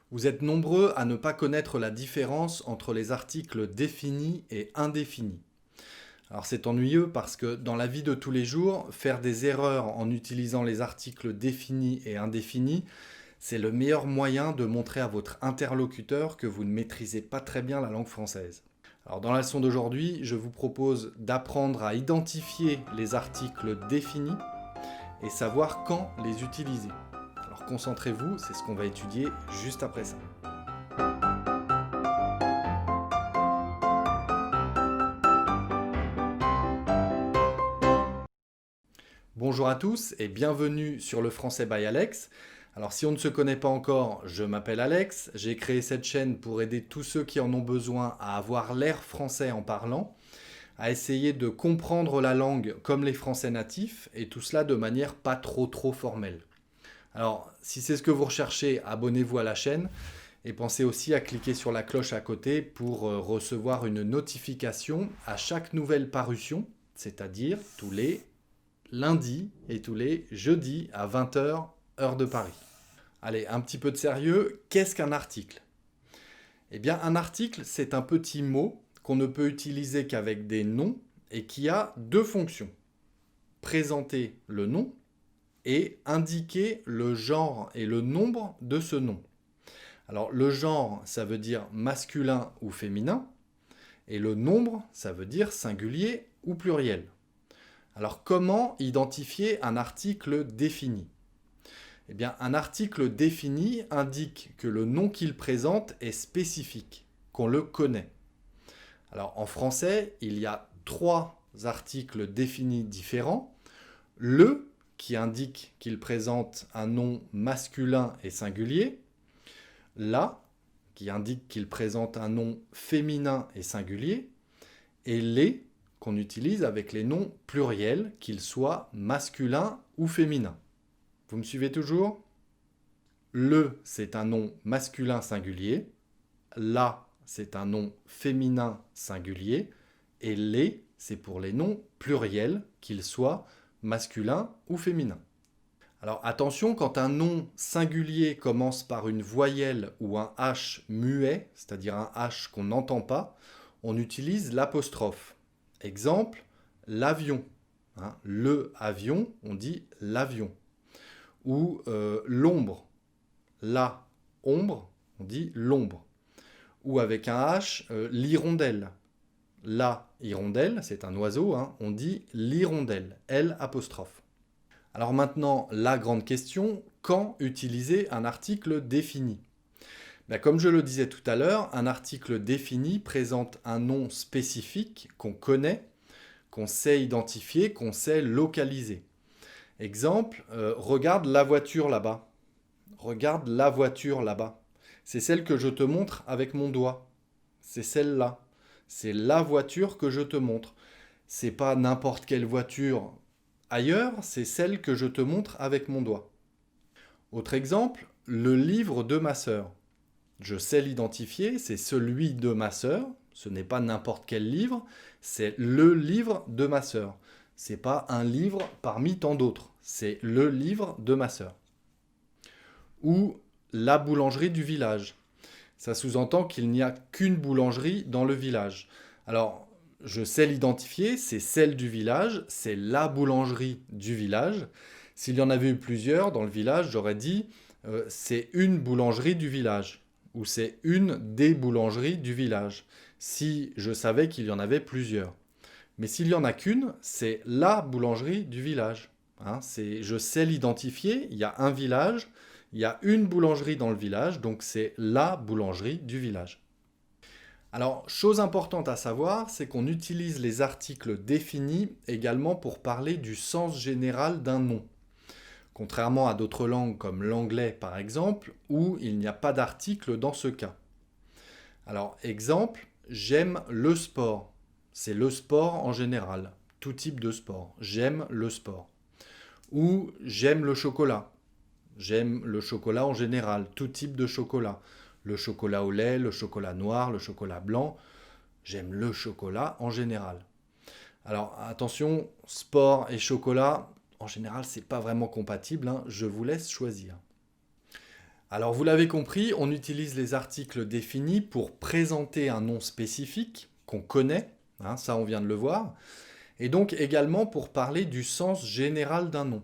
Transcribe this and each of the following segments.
Vous êtes nombreux à ne pas connaître la différence entre les articles définis et indéfinis. Alors c'est ennuyeux parce que dans la vie de tous les jours, faire des erreurs en utilisant les articles définis et indéfinis, c'est le meilleur moyen de montrer à votre interlocuteur que vous ne maîtrisez pas très bien la langue française. Alors dans la leçon d'aujourd'hui, je vous propose d'apprendre à identifier les articles définis et savoir quand les utiliser. Alors concentrez-vous, c'est ce qu'on va étudier juste après ça. Bonjour à tous et bienvenue sur le Français by Alex. Alors si on ne se connaît pas encore, je m'appelle Alex, j'ai créé cette chaîne pour aider tous ceux qui en ont besoin à avoir l'air français en parlant, à essayer de comprendre la langue comme les Français natifs et tout cela de manière pas trop formelle. Alors si c'est ce que vous recherchez, abonnez-vous à la chaîne et pensez aussi à cliquer sur la cloche à côté pour recevoir une notification à chaque nouvelle parution, c'est-à-dire tous les lundis et tous les jeudis à 20h, heure de Paris. Allez, un petit peu de sérieux, qu'est-ce qu'un article? Eh bien, un article, c'est un petit mot qu'on ne peut utiliser qu'avec des noms et qui a deux fonctions. Présenter le nom et indiquer le genre et le nombre de ce nom. Alors, le genre, ça veut dire masculin ou féminin, et le nombre, ça veut dire singulier ou pluriel. Alors, comment identifier un article défini? Eh bien, un article défini indique que le nom qu'il présente est spécifique, qu'on le connaît. Alors, en français, il y a trois articles définis différents. Le, qui indique qu'il présente un nom masculin et singulier. La, qui indique qu'il présente un nom féminin et singulier. Et les, qu'on utilise avec les noms pluriels, qu'ils soient masculins ou féminins. Vous me suivez toujours? Le, c'est un nom masculin singulier. La, c'est un nom féminin singulier. Et les, c'est pour les noms pluriels, qu'ils soient masculins ou féminins. Alors attention, quand un nom singulier commence par une voyelle ou un H muet, c'est-à-dire un H qu'on n'entend pas, on utilise l'apostrophe. Exemple, l'avion. Le avion, on dit l'avion. Ou l'ombre. La ombre, on dit l'ombre. Ou avec un H, l'hirondelle. La hirondelle, c'est un oiseau, on dit l'hirondelle. L apostrophe. Alors maintenant, la grande question, quand utiliser un article défini? Comme je le disais tout à l'heure, un article défini présente un nom spécifique qu'on connaît, qu'on sait identifier, qu'on sait localiser. Exemple, regarde la voiture là-bas. Regarde la voiture là-bas. C'est celle que je te montre avec mon doigt. C'est celle-là. C'est la voiture que je te montre. C'est pas n'importe quelle voiture ailleurs, c'est celle que je te montre avec mon doigt. Autre exemple, le livre de ma sœur. Je sais l'identifier, c'est celui de ma sœur. Ce n'est pas n'importe quel livre, c'est le livre de ma sœur. C'est pas un livre parmi tant d'autres, c'est le livre de ma sœur. Ou la boulangerie du village. Ça sous-entend qu'il n'y a qu'une boulangerie dans le village. Alors, je sais l'identifier, c'est celle du village, c'est la boulangerie du village. S'il y en avait eu plusieurs dans le village, j'aurais dit c'est une boulangerie du village ou c'est une des boulangeries du village, si je savais qu'il y en avait plusieurs. Mais s'il n'y en a qu'une, c'est la boulangerie du village. Je sais l'identifier, il y a un village, il y a une boulangerie dans le village, donc c'est la boulangerie du village. Alors, chose importante à savoir, c'est qu'on utilise les articles définis également pour parler du sens général d'un nom. Contrairement à d'autres langues comme l'anglais par exemple, où il n'y a pas d'article dans ce cas. Alors, exemple, j'aime le sport. C'est le sport en général, tout type de sport. J'aime le sport. Ou j'aime le chocolat. J'aime le chocolat en général, tout type de chocolat. Le chocolat au lait, le chocolat noir, le chocolat blanc. J'aime le chocolat en général. Alors attention, sport et chocolat, en général, c'est pas vraiment compatible. Je vous laisse choisir. Alors vous l'avez compris, on utilise les articles définis pour présenter un nom spécifique qu'on connaît, hein, ça on vient de le voir, et donc également pour parler du sens général d'un nom.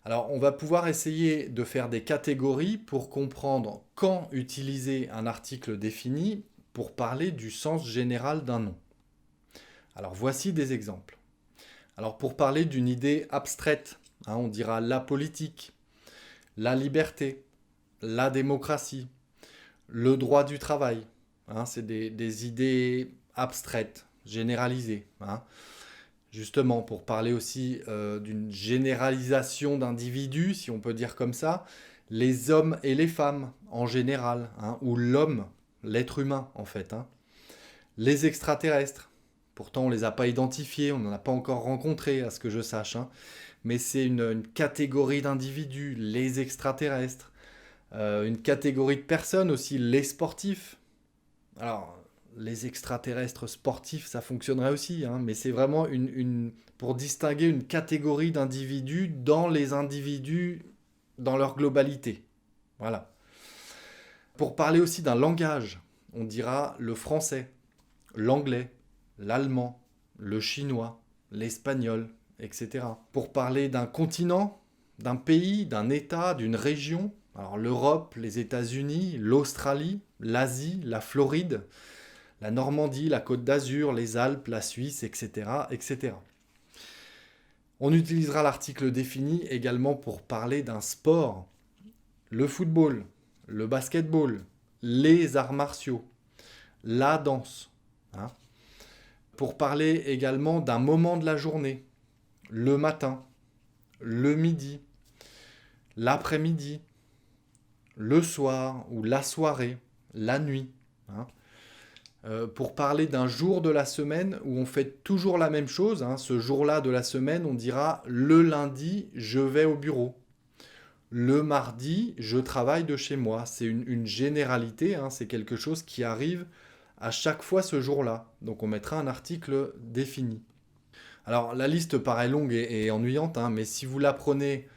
Alors on va pouvoir essayer de faire des catégories pour comprendre quand utiliser un article défini pour parler du sens général d'un nom. Alors voici des exemples. Alors pour parler d'une idée abstraite, hein, on dira la politique, la liberté, la démocratie, le droit du travail. Hein, c'est des idées abstraites, généralisées. Hein. Justement, pour parler aussi d'une généralisation d'individus, si on peut dire comme ça, les hommes et les femmes en général, hein, ou l'homme, l'être humain en fait. Hein. Les extraterrestres, pourtant on ne les a pas identifiés, on n'en a pas encore rencontré à ce que je sache, hein, mais c'est une catégorie d'individus, les extraterrestres. Une catégorie de personnes aussi, les sportifs. Alors, les extraterrestres sportifs, ça fonctionnerait aussi, hein, mais c'est vraiment pour distinguer une catégorie d'individus dans les individus dans leur globalité. Voilà. Pour parler aussi d'un langage, on dira le français, l'anglais, l'allemand, le chinois, l'espagnol, etc. Pour parler d'un continent, d'un pays, d'un État, d'une région, alors l'Europe, les États-Unis, l'Australie, l'Asie, la Floride, la Normandie, la Côte d'Azur, les Alpes, la Suisse, etc., etc. On utilisera l'article défini également pour parler d'un sport, le football, le basketball, les arts martiaux, la danse. Hein. Pour parler également d'un moment de la journée, le matin, le midi, l'après-midi, le soir ou la soirée, la nuit. Hein. Pour parler d'un jour de la semaine où on fait toujours la même chose, hein, ce jour-là de la semaine, on dira le lundi, je vais au bureau. Le mardi, je travaille de chez moi. C'est une généralité, hein, c'est quelque chose qui arrive à chaque fois ce jour-là. Donc on mettra un article défini. Alors la liste paraît longue et ennuyante, hein, mais si vous l'apprenez,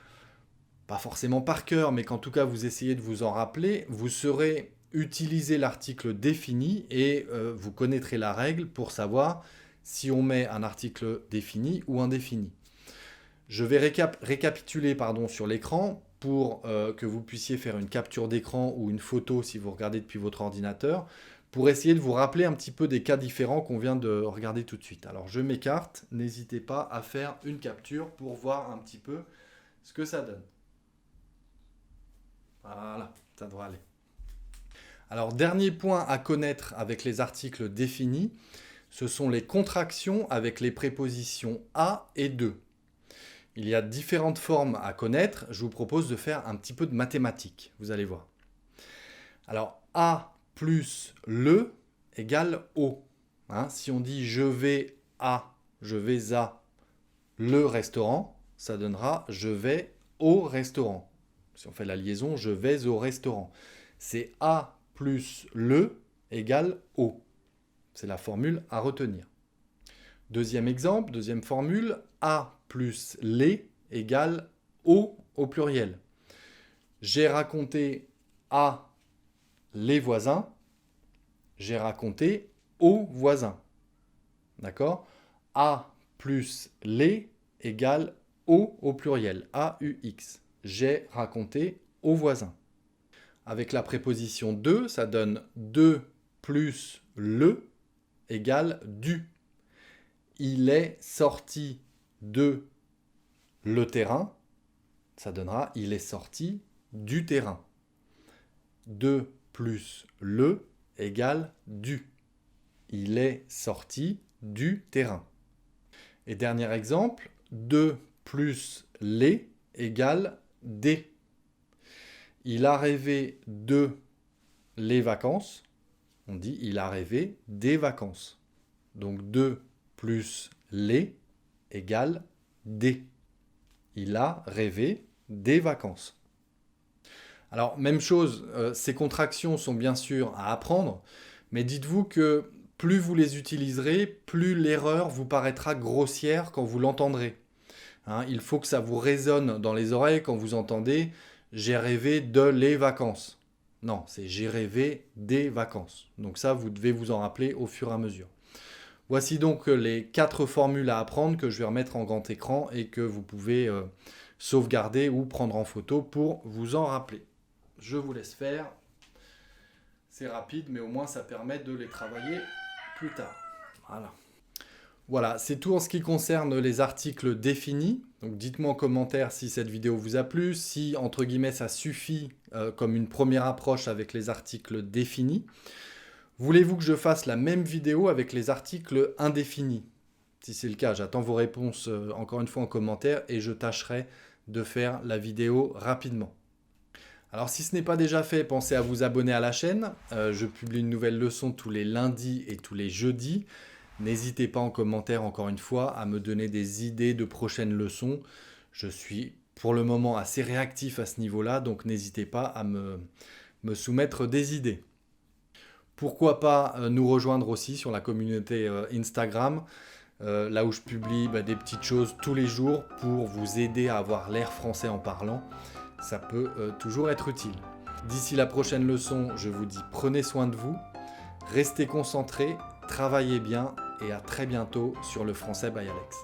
pas forcément par cœur, mais qu'en tout cas vous essayez de vous en rappeler, vous saurez utiliser l'article défini et vous connaîtrez la règle pour savoir si on met un article défini ou indéfini. Je vais récapituler sur l'écran pour que vous puissiez faire une capture d'écran ou une photo si vous regardez depuis votre ordinateur, pour essayer de vous rappeler un petit peu des cas différents qu'on vient de regarder tout de suite. Alors je m'écarte, n'hésitez pas à faire une capture pour voir un petit peu ce que ça donne. Voilà, ça devrait aller. Alors, dernier point à connaître avec les articles définis, ce sont les contractions avec les prépositions à et de. Il y a différentes formes à connaître. Je vous propose de faire un petit peu de mathématiques, vous allez voir. Alors, à plus le égale au. Hein, si on dit je vais à le restaurant, ça donnera je vais au restaurant. Si on fait la liaison, je vais au restaurant. C'est à plus le égale au. C'est la formule à retenir. Deuxième exemple, deuxième formule, a plus les égale au pluriel. J'ai raconté à les voisins, j'ai raconté aux voisins. D'accord? A plus les égale au pluriel, AUX. J'ai raconté aux voisins. Avec la préposition de, ça donne de plus le égale du. Il est sorti de le terrain, ça donnera il est sorti du terrain. De plus le égale du. Il est sorti du terrain. Et dernier exemple, de plus les égale des. Il a rêvé de les vacances. On dit il a rêvé des vacances. Donc de plus les égale des. Il a rêvé des vacances. Alors, même chose, ces contractions sont bien sûr à apprendre, mais dites-vous que plus vous les utiliserez, plus l'erreur vous paraîtra grossière quand vous l'entendrez. Hein, il faut que ça vous résonne dans les oreilles quand vous entendez j'ai rêvé de les vacances. Non, c'est j'ai rêvé des vacances. Donc ça, vous devez vous en rappeler au fur et à mesure. Voici donc les 4 formules à apprendre que je vais remettre en grand écran et que vous pouvez sauvegarder ou prendre en photo pour vous en rappeler. Je vous laisse faire. C'est rapide, mais au moins ça permet de les travailler plus tard. Voilà. Voilà, c'est tout en ce qui concerne les articles définis. Donc dites-moi en commentaire si cette vidéo vous a plu, si entre guillemets ça suffit comme une première approche avec les articles définis. Voulez-vous que je fasse la même vidéo avec les articles indéfinis? Si c'est le cas, j'attends vos réponses encore une fois en commentaire et je tâcherai de faire la vidéo rapidement. Alors si ce n'est pas déjà fait, pensez à vous abonner à la chaîne. Je publie une nouvelle leçon tous les lundis et tous les jeudis. N'hésitez pas en commentaire, encore une fois, à me donner des idées de prochaines leçons. Je suis pour le moment assez réactif à ce niveau-là, donc n'hésitez pas à me soumettre des idées. Pourquoi pas nous rejoindre aussi sur la communauté Instagram, là où je publie des petites choses tous les jours pour vous aider à avoir l'air français en parlant. Ça peut toujours être utile. D'ici la prochaine leçon, je vous dis prenez soin de vous, restez concentrés, travaillez bien et à très bientôt sur le Français by Alex.